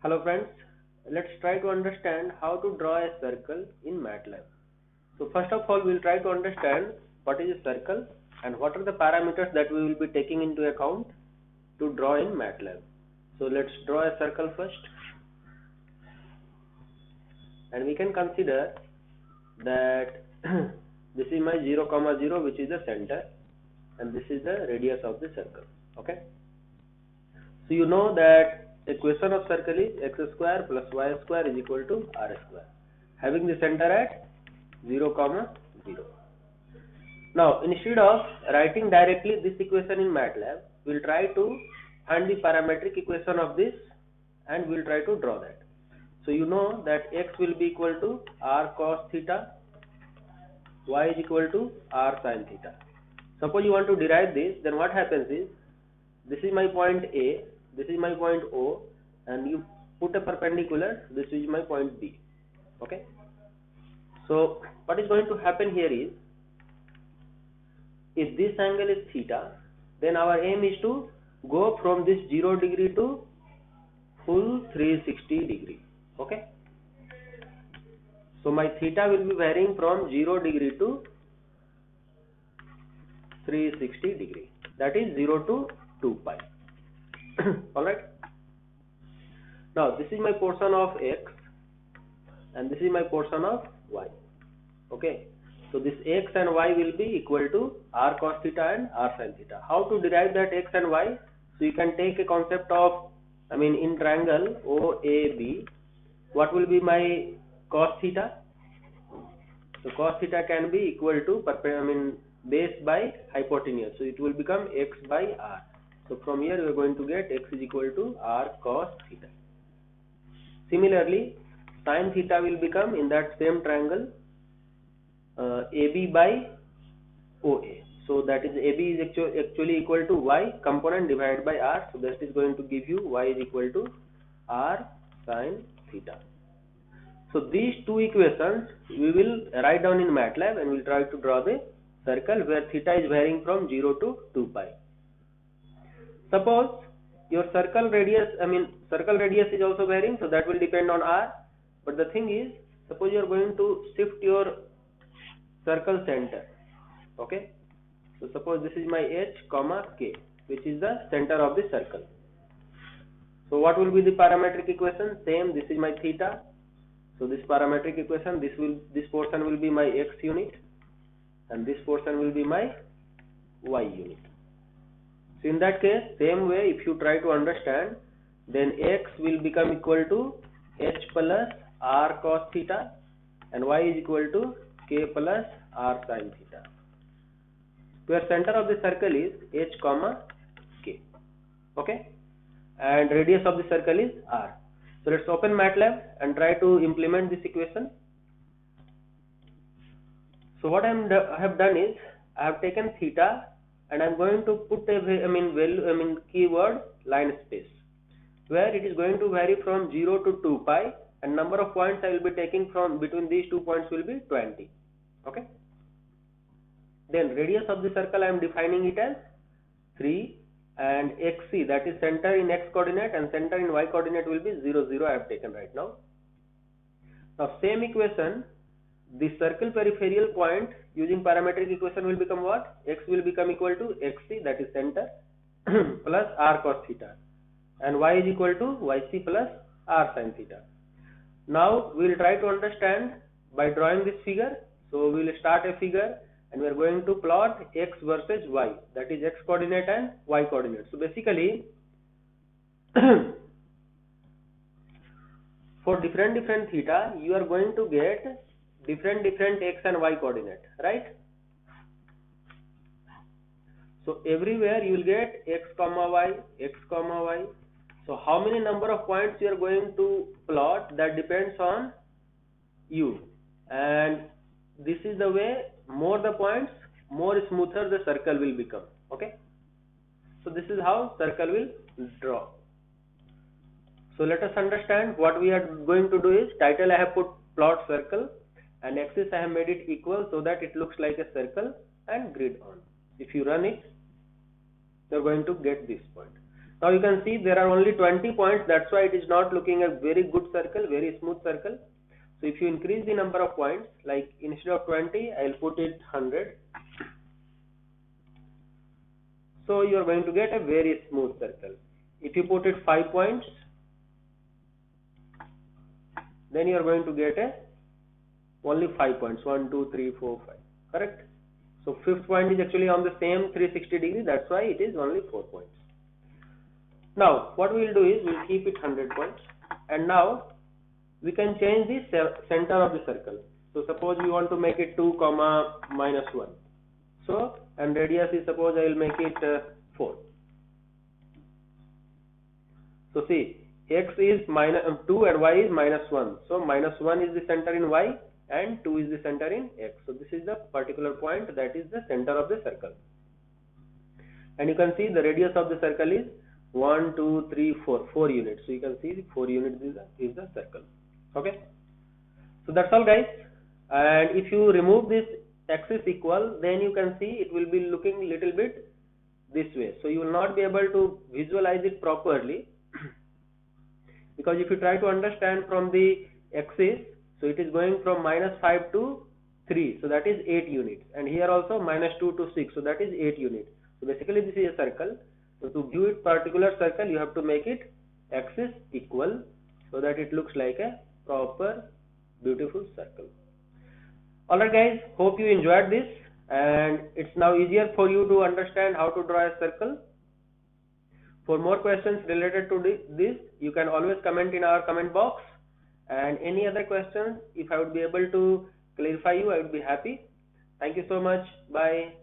Hello friends, let's try to understand how to draw a circle in MATLAB. So first of all, we'll try to understand what is a circle and what are the parameters that we will be taking into account to draw in MATLAB. So let's draw a circle first, and we can consider that this is my 0, 0, which is the center, and this is the radius of the circle. Okay, so you know that equation of circle is x square plus y square is equal to r square, having the center at 0, 0. Now instead of writing directly this equation in MATLAB, we'll try to find the parametric equation of this and we'll try to draw that. So you know that x will be equal to r cos theta, y is equal to r sin theta. Suppose you want to derive this, then what happens is, this is my point A, this is my point O, and you put a perpendicular, this is my point B. Okay, so what is going to happen here is, if this angle is theta, then our aim is to go from this 0 degree to full 360 degree. Okay, so my theta will be varying from 0 degree to 360 degree, that is 0 to 2 pi. Alright, now this is my portion of x and this is my portion of y. Okay, so this x and y will be equal to r cos theta and r sin theta. How to derive that x and y? So you can take a concept of, in triangle OAB, what will be my cos theta? So cos theta can be equal to base by hypotenuse, so it will become x by r. So from here we are going to get x is equal to r cos theta. Similarly, sin theta will become, in that same triangle, AB by OA. So that is AB is actually equal to y component divided by r. So that is going to give you y is equal to r sin theta. So these two equations we will write down in MATLAB and we will try to draw the circle where theta is varying from 0 to 2 pi. Suppose your circle radius is also varying, so that will depend on r. But the thing is, suppose you are going to shift your circle center. Okay, so suppose this is my h, k, which is the center of the circle. So what will be the parametric equation? Same, this is my theta. So this parametric equation, this portion will be my x unit and this portion will be my y unit. So in that case, same way, if you try to understand, then x will become equal to h plus r cos theta and y is equal to k plus r sin theta, where center of the circle is h, k. Okay, and radius of the circle is r. So let's open MATLAB and try to implement this equation. So what I have done is, I have taken theta and I am going to put a keyword line space, where it is going to vary from 0 to 2 pi and number of points I will be taking from between these 2 points will be 20. Okay, then radius of the circle I am defining it as 3 and xc, that is center in x coordinate and center in y coordinate, will be 0, 0 I have taken right now. Now same equation, the circle peripheral point using parametric equation will become what? X will become equal to xc, that is center, plus r cos theta, and y is equal to yc plus r sin theta. Now we will try to understand by drawing this figure. So we will start a figure and we are going to plot x versus y, that is x coordinate and y coordinate. So basically for different theta, you are going to get different x and y coordinate, right? So everywhere you will get x, y. So how many number of points you are going to plot, that depends on you, and this is the way, more the points, more smoother the circle will become. Okay, so this is how circle will draw. So let us understand what we are going to do is, title I have put plot circle and axis I have made it equal so that it looks like a circle, and grid on. If you run it, you are going to get this point. Now you can see there are only 20 points, that's why it is not looking a very good circle, very smooth circle. So if you increase the number of points, like instead of 20, I'll put it 100. So you are going to get a very smooth circle. If you put it 5 points, then you are going to get a only 5 points, 1, 2, 3, 4, 5, correct? So fifth point is actually on the same 360 degree, that's why it is only 4 points. Now what we will do is we'll keep it 100 points, and now we can change the center of the circle. So suppose we want to make it 2, -1. So, and radius is, suppose I will make it 4. So see, x is -2 and y is -1. So -1 is the center in y and 2 is the center in x. So this is the particular point that is the center of the circle. And you can see the radius of the circle is 1, 2, 3, 4, 4 units. So you can see 4 units is the circle. Okay. So that's all, guys. And if you remove this axis equal, then you can see it will be looking little bit this way. So you will not be able to visualize it properly because if you try to understand from the axis, so it is going from -5 to 3, so that is 8 units, and here also -2 to 6, so that is 8 units. So basically this is a circle. So to view it particular circle, you have to make it axis equal so that it looks like a proper beautiful circle. Alright guys, hope you enjoyed this, and it's now easier for you to understand how to draw a circle. For more questions related to this, you can always comment in our comment box, and any other questions, if I would be able to clarify you, I would be happy. Thank you so much. Bye.